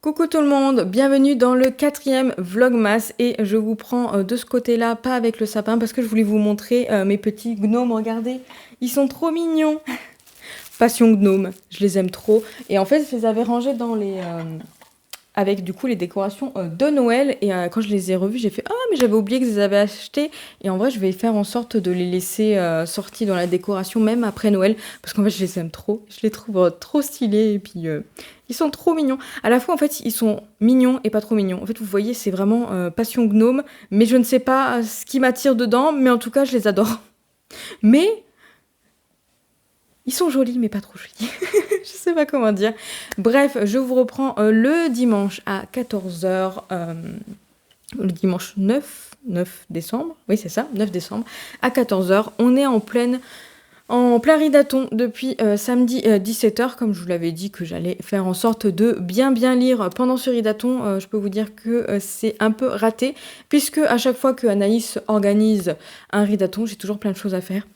Coucou tout le monde, bienvenue dans le 4e Vlogmas et je vous prends de ce côté-là, pas avec le sapin parce que je voulais vous montrer mes petits gnomes, regardez, ils sont trop mignons. Passion gnome, je les aime trop et en fait je les avais rangés dans les... avec du coup les décorations de Noël et quand je les ai revus j'ai fait « Ah mais j'avais oublié que je les avais achetés » et en vrai je vais faire en sorte de les laisser sortis dans la décoration même après Noël parce qu'en fait je les aime trop, je les trouve trop stylés et puis ils sont trop mignons. À la fois en fait ils sont mignons et pas trop mignons. En fait vous voyez c'est vraiment passion gnome mais je ne sais pas ce qui m'attire dedans mais en tout cas je les adore. Mais ils sont jolis mais pas trop jolis. Je sais pas comment dire. Bref, je vous reprends le dimanche à 14h, le dimanche 9 décembre, oui c'est ça, 9 décembre, à 14h. On est en plein ridaton depuis samedi 17h, comme je vous l'avais dit que j'allais faire en sorte de bien lire pendant ce ridaton. Je peux vous dire que c'est un peu raté, puisque à chaque fois que Anaïs organise un ridaton, j'ai toujours plein de choses à faire.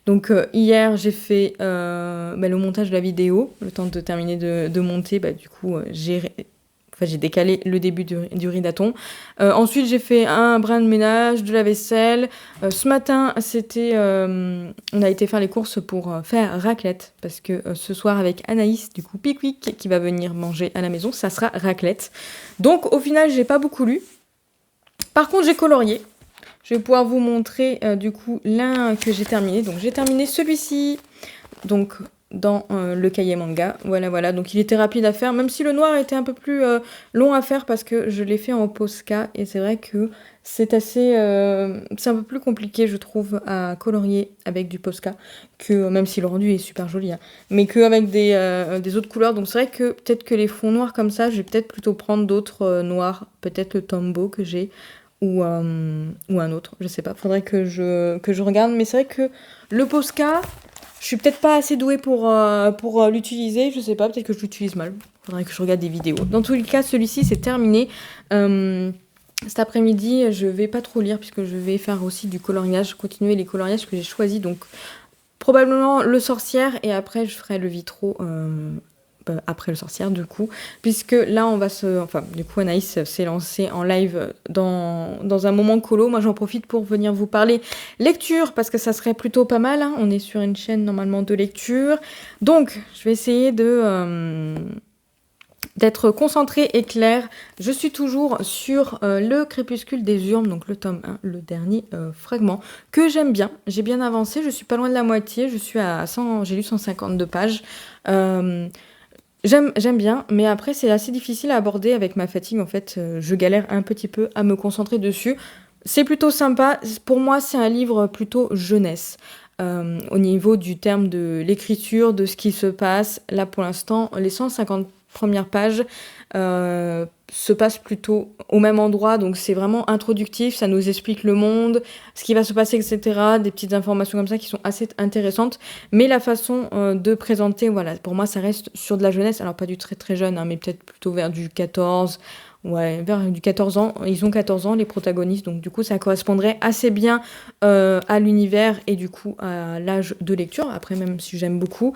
Donc hier j'ai fait le montage de la vidéo, le temps de terminer de monter, du coup j'ai décalé le début du ridaton. Ensuite j'ai fait un brin de ménage, de la vaisselle. Ce matin on a été faire les courses pour faire raclette, parce que ce soir avec Anaïs, du coup Pickwick qui va venir manger à la maison, ça sera raclette. Donc au final j'ai pas beaucoup lu. Par contre j'ai colorié. Je vais pouvoir vous montrer du coup l'un que j'ai terminé. Donc j'ai terminé celui-ci, donc dans le cahier manga. Voilà. Donc il était rapide à faire, même si le noir était un peu plus long à faire parce que je l'ai fait en Posca. Et c'est vrai que c'est c'est un peu plus compliqué je trouve à colorier avec du Posca, que même si le rendu est super joli, hein, mais qu'avec des autres couleurs. Donc c'est vrai que peut-être que les fonds noirs comme ça, je vais peut-être plutôt prendre d'autres noirs, peut-être le Tombow que j'ai. Ou un autre, je sais pas, faudrait que je regarde, mais c'est vrai que le Posca, je suis peut-être pas assez douée pour l'utiliser, je sais pas, peut-être que je l'utilise mal, faudrait que je regarde des vidéos. Dans tous les cas, celui-ci c'est terminé. Cet après-midi, je vais pas trop lire puisque je vais faire aussi du coloriage, continuer les coloriages que j'ai choisis, donc probablement le sorcière et après je ferai le vitro après le sorcière du coup, puisque là on va du coup Anaïs s'est lancée en live dans un moment colo. Moi j'en profite pour venir vous parler lecture parce que ça serait plutôt pas mal, hein. On est sur une chaîne normalement de lecture, donc je vais essayer d'être concentrée et claire. Je suis toujours sur le Crépuscule des Urnes, donc le tome 1, le dernier fragment, que j'aime bien. J'ai bien avancé, je suis pas loin de la moitié, je suis à 100, j'ai lu 152 pages. J'aime bien, mais après c'est assez difficile à aborder avec ma fatigue, en fait, je galère un petit peu à me concentrer dessus. C'est plutôt sympa, pour moi c'est un livre plutôt jeunesse, au niveau du terme de l'écriture, de ce qui se passe. Là pour l'instant, les 150 premières pages se passent plutôt au même endroit, donc c'est vraiment introductif, ça nous explique le monde, ce qui va se passer, etc. Des petites informations comme ça qui sont assez intéressantes, mais la façon de présenter, voilà, pour moi ça reste sur de la jeunesse, alors pas du très très jeune, hein, mais peut-être plutôt vers du 14, ouais, vers du 14 ans, ils ont 14 ans les protagonistes, donc du coup ça correspondrait assez bien à l'univers et du coup à l'âge de lecture, après même si j'aime beaucoup.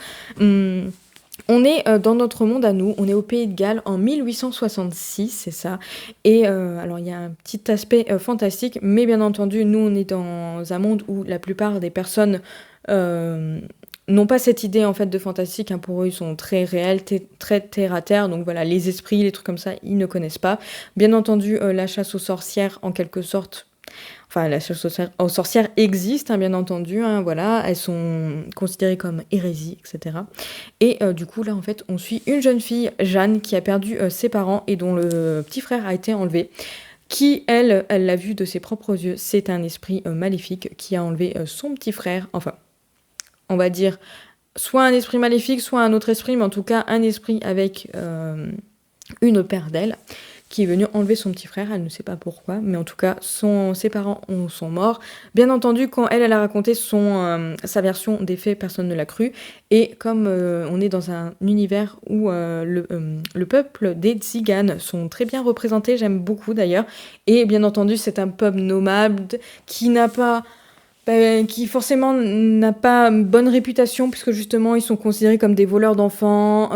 On est dans notre monde à nous, on est au Pays de Galles en 1866, c'est ça. Et alors il y a un petit aspect fantastique, mais bien entendu, nous on est dans un monde où la plupart des personnes n'ont pas cette idée en fait de fantastique, hein. Pour eux ils sont très réels, très terre à terre, donc voilà, les esprits, les trucs comme ça, ils ne connaissent pas. Bien entendu, la chasse aux sorcières en quelque sorte. Enfin, la chasse aux sorcières existe, hein, bien entendu, hein, voilà, elles sont considérées comme hérésie, etc. Et du coup, là, en fait, on suit une jeune fille, Jeanne, qui a perdu ses parents et dont le petit frère a été enlevé. Qui, elle l'a vu de ses propres yeux, c'est un esprit maléfique qui a enlevé son petit frère, enfin, on va dire, soit un esprit maléfique, soit un autre esprit, mais en tout cas, un esprit avec une paire d'ailes, qui est venu enlever son petit frère. Elle ne sait pas pourquoi, mais en tout cas, ses parents sont morts. Bien entendu, quand elle a raconté sa version des faits, personne ne l'a cru. Et comme on est dans un univers où le peuple des Tziganes sont très bien représentés, j'aime beaucoup d'ailleurs. Et bien entendu, c'est un peuple nomade qui forcément n'a pas une bonne réputation, puisque justement ils sont considérés comme des voleurs d'enfants,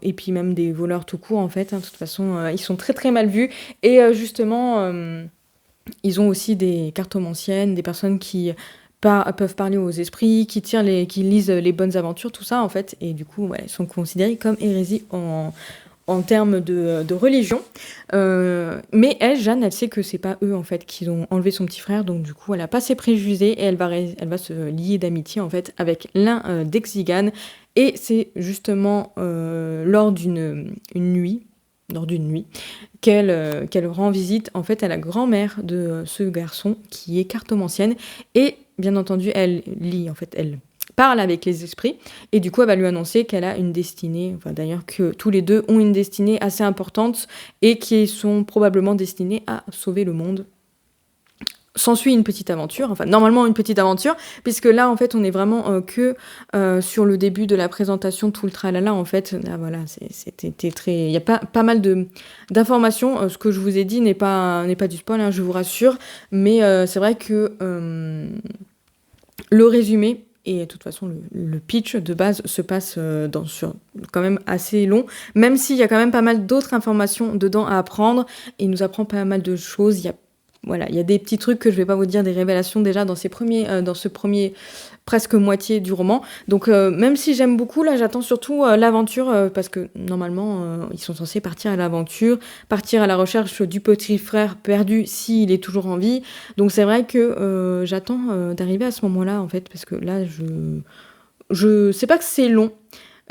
et puis même des voleurs tout court en fait, hein. De toute façon, ils sont très très mal vus. Et justement, ils ont aussi des cartomanciennes, des personnes qui peuvent parler aux esprits, qui lisent les bonnes aventures, tout ça en fait. Et du coup, ils sont considérés comme hérésie en termes de religion. Mais elle, Jeanne, elle sait que c'est pas eux en fait qui ont enlevé son petit frère, donc du coup elle a pas ses préjugés et elle va se lier d'amitié en fait avec l'un des Tziganes. Et c'est justement lors d'une nuit qu'elle rend visite en fait à la grand-mère de ce garçon qui est cartomancienne. Et bien entendu elle parle avec les esprits, et du coup elle va lui annoncer qu'elle a une destinée, enfin d'ailleurs que tous les deux ont une destinée assez importante et qui sont probablement destinés à sauver le monde. S'ensuit une petite aventure, enfin normalement une petite aventure, puisque là en fait on est vraiment que sur le début de la présentation, tout le tralala en fait. Là voilà, c'était très, il y a pas mal d'informations. Ce que je vous ai dit n'est pas du spoil, hein, je vous rassure, mais c'est vrai que le résumé et de toute façon le pitch de base se passe sur quand même assez long, même s'il y a quand même pas mal d'autres informations dedans à apprendre, et il nous apprend pas mal de choses. Il y a des petits trucs que je vais pas vous dire, des révélations déjà dans ce premier presque moitié du roman. Donc même si j'aime beaucoup, là j'attends surtout l'aventure, parce que normalement ils sont censés partir à l'aventure, partir à la recherche du petit frère perdu s'il est toujours en vie. Donc c'est vrai que j'attends d'arriver à ce moment-là en fait, parce que là je sais pas que c'est long.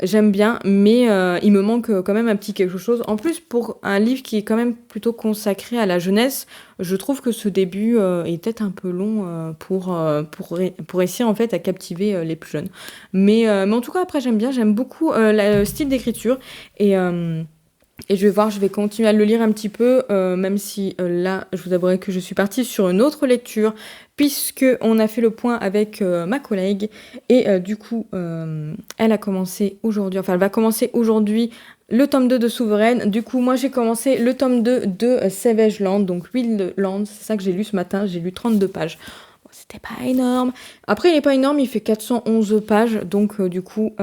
J'aime bien, mais il me manque quand même un petit quelque chose. En plus, pour un livre qui est quand même plutôt consacré à la jeunesse, je trouve que ce début est peut-être un peu long pour réussir en fait à captiver les plus jeunes. Mais en tout cas, après, j'aime beaucoup le style d'écriture. Et je vais continuer à le lire un petit peu, même si là, je vous avouerai que je suis partie sur une autre lecture, puisque on a fait le point avec ma collègue, et du coup, elle va commencer aujourd'hui le tome 2 de Souveraine. Du coup, moi, j'ai commencé le tome 2 de Savage Land, donc Wildlands, c'est ça que j'ai lu ce matin, j'ai lu 32 pages. Bon, c'était pas énorme. Après, il n'est pas énorme, il fait 411 pages, donc du coup,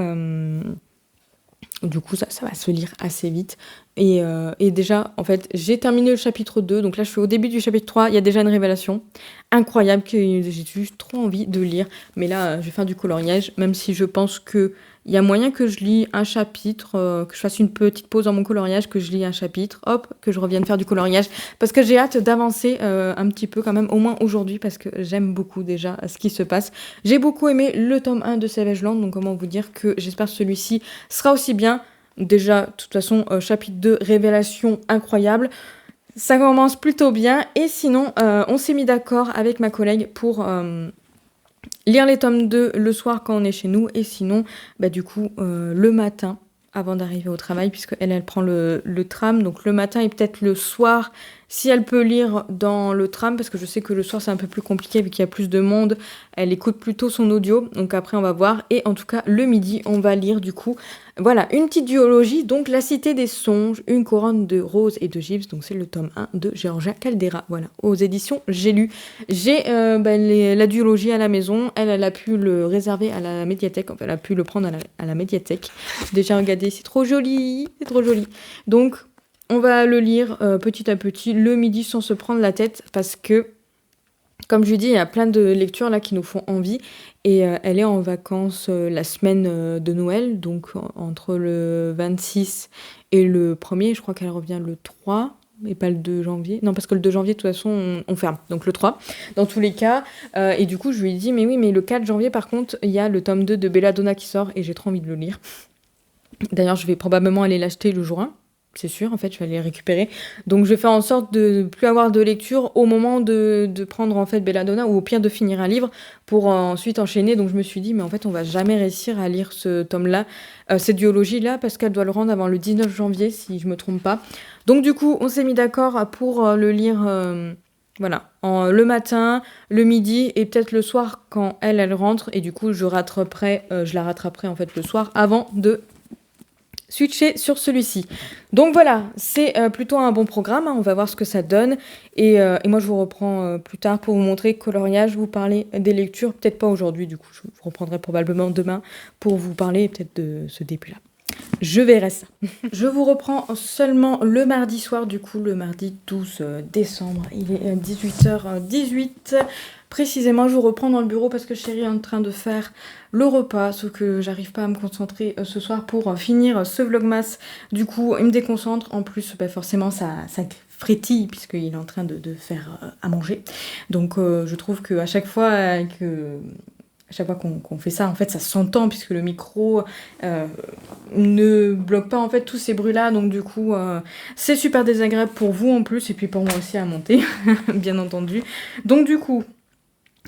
ça va se lire assez vite. Et déjà, en fait, j'ai terminé le chapitre 2. Donc là, je suis au début du chapitre 3. Il y a déjà une révélation incroyable que j'ai juste trop envie de lire. Mais là, je vais faire du coloriage, même si je pense qu'il y a moyen que je lis un chapitre, que je fasse une petite pause dans mon coloriage, que je lis un chapitre, hop, que je revienne faire du coloriage. Parce que j'ai hâte d'avancer un petit peu quand même, au moins aujourd'hui, parce que j'aime beaucoup déjà ce qui se passe. J'ai beaucoup aimé le tome 1 de Savage Land, donc comment vous dire que j'espère que celui-ci sera aussi bien. Déjà, de toute façon, chapitre 2, révélation incroyable. Ça commence plutôt bien. Et sinon, on s'est mis d'accord avec ma collègue pour lire les tomes 2 le soir quand on est chez nous. Et sinon, du coup, le matin, avant d'arriver au travail, puisque elle prend le tram. Donc le matin et peut-être le soir, si elle peut lire dans le tram, parce que je sais que le soir, c'est un peu plus compliqué vu qu'il y a plus de monde. Elle écoute plutôt son audio. Donc après, on va voir. Et en tout cas, le midi, on va lire du coup... Voilà, une petite duologie, donc La Cité des Songes, une couronne de roses et de gypse, donc c'est le tome 1 de Georgia Caldera, voilà, aux éditions J'ai lu. J'ai la duologie à la maison, elle a pu le réserver à la médiathèque, enfin elle a pu le prendre à la médiathèque. Déjà regardez, c'est trop joli. Donc on va le lire petit à petit, le midi sans se prendre la tête, parce que, comme je lui dis, il y a plein de lectures là qui nous font envie. Et elle est en vacances la semaine de Noël, donc entre le 26 et le 1er. Je crois qu'elle revient le 3 et pas le 2 janvier. Non, parce que le 2 janvier, de toute façon, on ferme. Donc le 3, dans tous les cas. Et du coup, je lui ai dit, mais oui, mais le 4 janvier, par contre, il y a le tome 2 de Belladonna qui sort et j'ai trop envie de le lire. D'ailleurs, je vais probablement aller l'acheter le jour 1. c'est sûr, en fait, je vais aller les récupérer. Donc je vais faire en sorte de plus avoir de lecture au moment de prendre en fait Belladonna ou au pire de finir un livre pour ensuite enchaîner. Donc je me suis dit, mais en fait, on va jamais réussir à lire ce tome-là, cette duologie-là, parce qu'elle doit le rendre avant le 19 janvier, si je me trompe pas. Donc du coup, on s'est mis d'accord pour le lire voilà, le matin, le midi et peut-être le soir quand elle rentre. Et du coup, je la rattraperai en fait le soir avant de switcher sur celui-ci. Donc voilà, c'est plutôt un bon programme, hein, on va voir ce que ça donne. Et moi, je vous reprends plus tard pour vous montrer coloriage, vous parler des lectures, peut-être pas aujourd'hui, du coup, je vous reprendrai probablement demain pour vous parler peut-être de ce début-là. Je verrai ça. Je vous reprends seulement le mardi soir, du coup, le mardi 12 décembre. Il est 18h18. Précisément, je vous reprends dans le bureau parce que chérie est en train de faire le repas, sauf que j'arrive pas à me concentrer ce soir pour finir ce vlogmas. Du coup, il me déconcentre. En plus, forcément, ça frétille puisqu'il est en train de faire à manger. Donc, je trouve qu'à chaque fois qu'on fait ça, en fait, ça s'entend puisque le micro ne bloque pas en fait tous ces bruits-là. Donc du coup, c'est super désagréable pour vous en plus et puis pour moi aussi à monter, bien entendu. Donc du coup,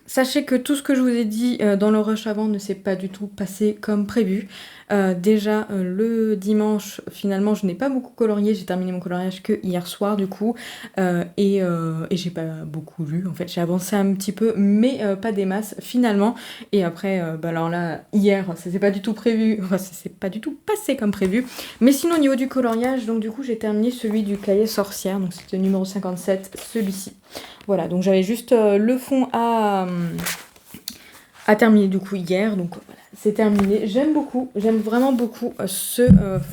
sachez que tout ce que je vous ai dit dans le rush avant ne s'est pas du tout passé comme prévu. Déjà, le dimanche, je n'ai pas beaucoup colorié. J'ai terminé mon coloriage que hier soir, du coup. Et j'ai pas beaucoup lu. En fait, j'ai avancé un petit peu, mais pas des masses, finalement. Et après, alors là, hier, ça s'est pas du tout prévu. Enfin, ça s'est pas du tout passé comme prévu. Mais sinon, au niveau du coloriage, donc du coup, j'ai terminé celui du cahier sorcière. Donc, c'était le numéro 57, celui-ci. Voilà, donc j'avais juste le fond à terminer du coup hier, donc voilà, c'est terminé. J'aime vraiment beaucoup ce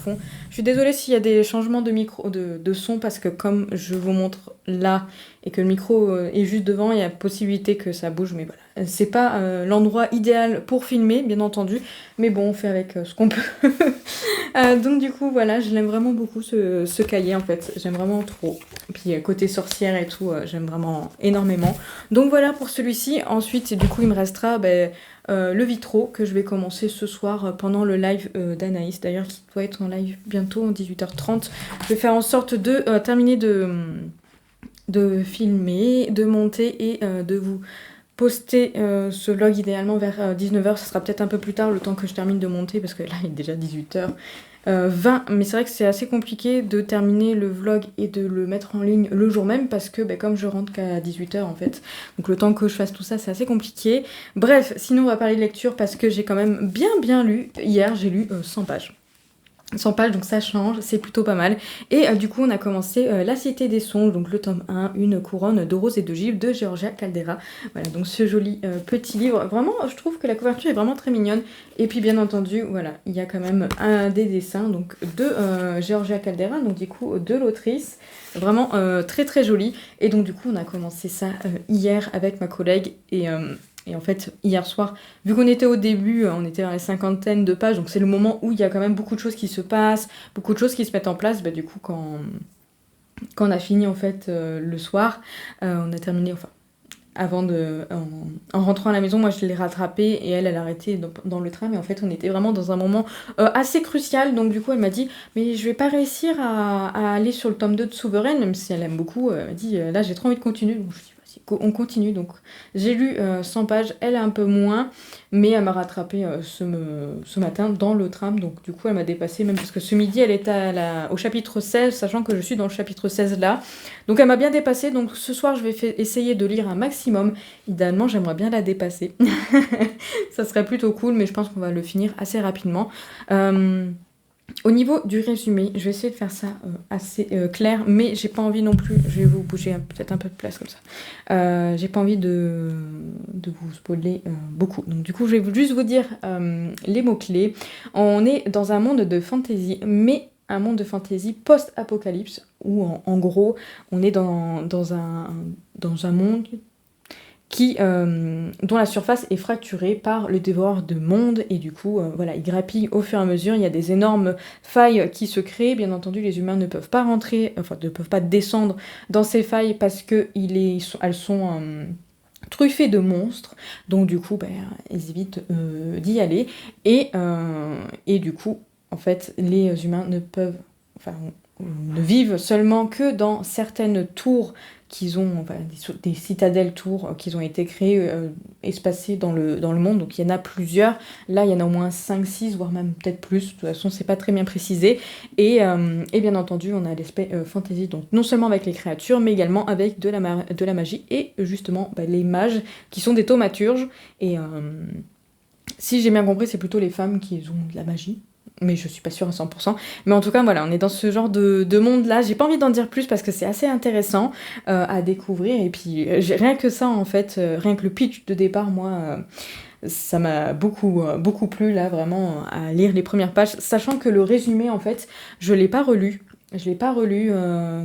fond. Je suis désolée s'il y a des changements de micro, de son, parce que comme je vous montre là et que le micro est juste devant, il y a possibilité que ça bouge, mais voilà. C'est pas l'endroit idéal pour filmer, bien entendu, mais bon, on fait avec ce qu'on peut. Donc du coup, voilà, je l'aime vraiment beaucoup ce cahier en fait, j'aime vraiment trop. Puis côté sorcière et tout, j'aime vraiment énormément. Donc voilà pour celui-ci. Ensuite, du coup, il me restera le vitro que je vais commencer ce soir pendant le live d'Anaïs, d'ailleurs qui doit être en live bientôt, en 18h30. Je vais faire en sorte de terminer de filmer, de monter et de vous poster ce vlog idéalement vers 19h. Ça sera peut-être un peu plus tard le temps que je termine de monter parce que là il est déjà 18h. 20, mais c'est vrai que c'est assez compliqué de terminer le vlog et de le mettre en ligne le jour même parce que comme je rentre qu'à 18h en fait, donc le temps que je fasse tout ça c'est assez compliqué. Bref, sinon on va parler de lecture parce que j'ai quand même bien lu. Hier j'ai lu 100 pages. 100 pages, donc ça change, c'est plutôt pas mal. Et du coup, on a commencé La Cité des Songes, donc le tome 1, Une couronne de roses et de givre de Georgia Caldera. Voilà, donc ce joli petit livre. Vraiment, je trouve que la couverture est vraiment très mignonne. Et puis, bien entendu, voilà, il y a quand même des dessins donc, de Georgia Caldera, donc du coup, de l'autrice. Vraiment très joli. Et donc, du coup, on a commencé ça hier avec ma collègue et en fait, hier soir, vu qu'on était au début, on était dans les cinquantaines de pages, donc c'est le moment où il y a quand même beaucoup de choses qui se passent, beaucoup de choses qui se mettent en place. Du coup, quand on a fini en fait le soir, on a terminé, enfin, en rentrant à la maison, moi je l'ai rattrapée et elle a arrêté dans le train, mais en fait on était vraiment dans un moment assez crucial, donc du coup elle m'a dit mais je vais pas réussir à aller sur le tome 2 de Souveraine, même si elle aime beaucoup, elle m'a dit là j'ai trop envie de continuer, donc je dis on continue. Donc j'ai lu 100 pages, elle a un peu moins, mais elle m'a rattrapé ce matin dans le tram, donc du coup elle m'a dépassé même parce que ce midi elle était au chapitre 16, sachant que je suis dans le chapitre 16 là, donc elle m'a bien dépassé. Donc ce soir je vais essayer de lire un maximum, idéalement j'aimerais bien la dépasser. Ça serait plutôt cool, mais je pense qu'on va le finir assez rapidement. Au niveau du résumé, je vais essayer de faire ça assez clair, mais j'ai pas envie non plus, je vais vous bouger peut-être un peu de place comme ça, j'ai pas envie de vous spoiler beaucoup. Donc du coup, je vais juste vous dire les mots-clés. On est dans un monde de fantasy, mais un monde de fantasy post-apocalypse, où en gros, on est dans un monde dont la surface est fracturée par le dévoreur de monde, et du coup voilà, il grappille au fur et à mesure, il y a des énormes failles qui se créent. Bien entendu les humains ne peuvent pas rentrer, enfin ne peuvent pas descendre dans ces failles parce que elles sont truffées de monstres, donc du coup ils évitent d'y aller, et du coup en fait les humains ne peuvent, enfin ne vivent seulement que dans certaines tours qu'ils ont, enfin, des citadelles tours qu'ils ont été créées, espacées dans le monde, donc il y en a plusieurs. Là, il y en a au moins 5, 6, voire même peut-être plus. De toute façon, c'est pas très bien précisé. Et bien entendu, on a l'aspect fantasy, donc non seulement avec les créatures, mais également avec de la magie et justement les mages qui sont des thaumaturges. Et si j'ai bien compris, c'est plutôt les femmes qui ont de la magie. Mais je suis pas sûre à 100%. Mais en tout cas, voilà, on est dans ce genre de monde-là. J'ai pas envie d'en dire plus parce que c'est assez intéressant à découvrir. Et puis, rien que ça, en fait, rien que le pitch de départ, moi, ça m'a beaucoup plu, là, vraiment, à lire les premières pages. Sachant que le résumé, en fait, je l'ai pas relu. Je l'ai pas relu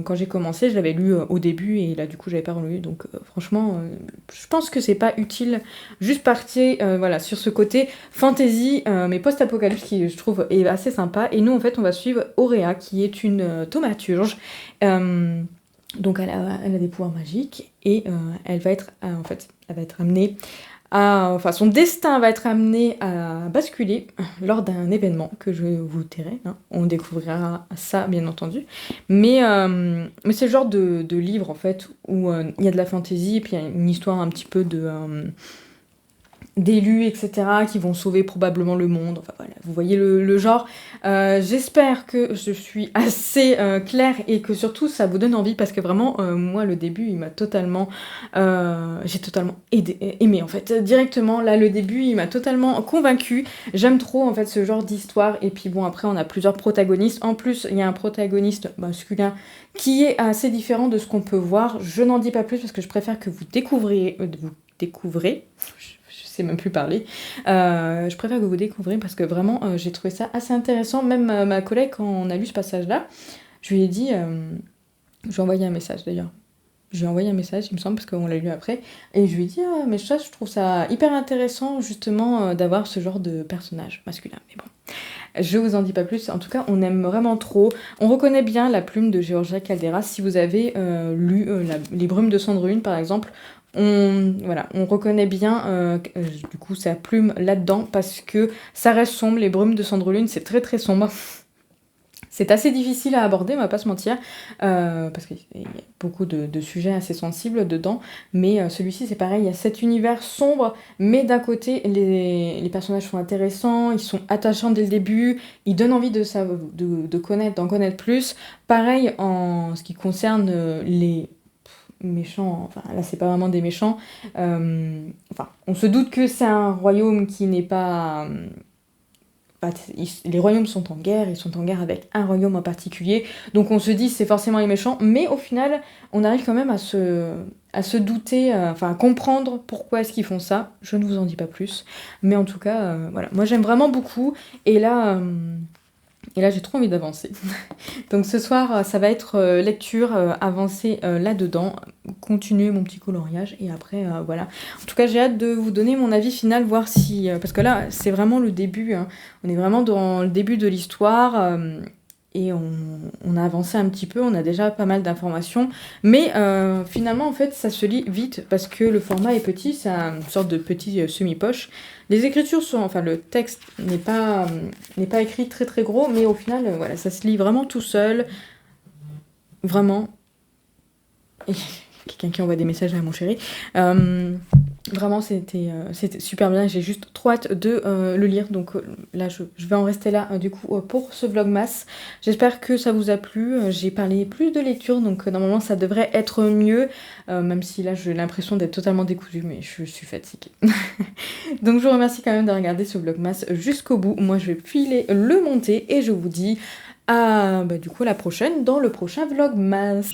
quand j'ai commencé, je l'avais lu au début et là du coup j'avais pas relu, donc franchement je pense que c'est pas utile, juste partir voilà, sur ce côté fantasy mais post-apocalypse qui je trouve est assez sympa. Et nous en fait on va suivre Auréa qui est une thaumaturge, donc elle a des pouvoirs magiques et elle va être en fait elle va être amenée enfin, son destin va être amené à basculer lors d'un événement que je vous tairai, hein. On découvrira ça bien entendu. Mais c'est le genre de livre en fait où il y a de la fantaisie et puis il y a une histoire un petit peu d'élus, etc., qui vont sauver probablement le monde. Enfin voilà, vous voyez le genre. J'espère que je suis assez claire et que surtout ça vous donne envie parce que vraiment, moi, le début, il m'a totalement... j'ai totalement aimé en fait. Directement, là, le début, il m'a totalement convaincue. J'aime trop en fait ce genre d'histoire. Et puis bon, après, on a plusieurs protagonistes. En plus, il y a un protagoniste masculin qui est assez différent de ce qu'on peut voir. Je n'en dis pas plus parce que je préfère que vous découvrez... Je sais même plus parler. Je préfère que vous découvrez parce que vraiment j'ai trouvé ça assez intéressant. Même ma collègue, quand on a lu ce passage-là, je lui ai dit, je lui ai envoyé un message d'ailleurs. Je lui ai envoyé un message, il me semble, parce qu'on l'a lu après. Et je lui ai dit, ah, mais ça, je trouve ça hyper intéressant justement d'avoir ce genre de personnage masculin. Mais bon, je vous en dis pas plus. En tout cas, on aime vraiment trop. On reconnaît bien la plume de Georgia Caldera. Si vous avez lu Les Brumes de Cendrelune, par exemple, on reconnaît bien du coup sa plume là-dedans parce que ça reste sombre. Les Brumes de Cendrelune, c'est très très sombre. C'est assez difficile à aborder, on va pas se mentir, parce qu'il y a beaucoup de sujets assez sensibles dedans, mais celui-ci c'est pareil, il y a cet univers sombre, mais d'un côté les personnages sont intéressants, ils sont attachants dès le début, ils donnent envie d'en connaître plus. Pareil en ce qui concerne les méchants, enfin là c'est pas vraiment des méchants, enfin on se doute que c'est un royaume qui n'est pas... les royaumes sont en guerre, ils sont en guerre avec un royaume en particulier, donc on se dit c'est forcément les méchants, mais au final on arrive quand même à se douter, enfin à comprendre pourquoi est-ce qu'ils font ça. Je ne vous en dis pas plus, mais en tout cas voilà, moi j'aime vraiment beaucoup, et là j'ai trop envie d'avancer. Donc ce soir, ça va être lecture, avancer là-dedans, continuer mon petit coloriage, et après, voilà. En tout cas, j'ai hâte de vous donner mon avis final, voir si... parce que là, c'est vraiment le début, hein. On est vraiment dans le début de l'histoire, et on a avancé un petit peu, on a déjà pas mal d'informations, mais finalement, en fait, ça se lit vite, parce que le format est petit, c'est une sorte de petit semi-poche. Les écritures sont... Enfin, le texte n'est pas écrit très très gros, mais au final, voilà, ça se lit vraiment tout seul. Vraiment. Et quelqu'un qui envoie des messages à mon chéri. Vraiment, c'était super bien. J'ai juste trop hâte de le lire. Donc là, je vais en rester là, du coup, pour ce vlogmas. J'espère que ça vous a plu. J'ai parlé plus de lecture, donc normalement, ça devrait être mieux. Même si là, j'ai l'impression d'être totalement décousue, mais je suis fatiguée. Donc, je vous remercie quand même de regarder ce vlogmas jusqu'au bout. Moi, je vais filer le monter et je vous dis à du coup, la prochaine dans le prochain vlogmas.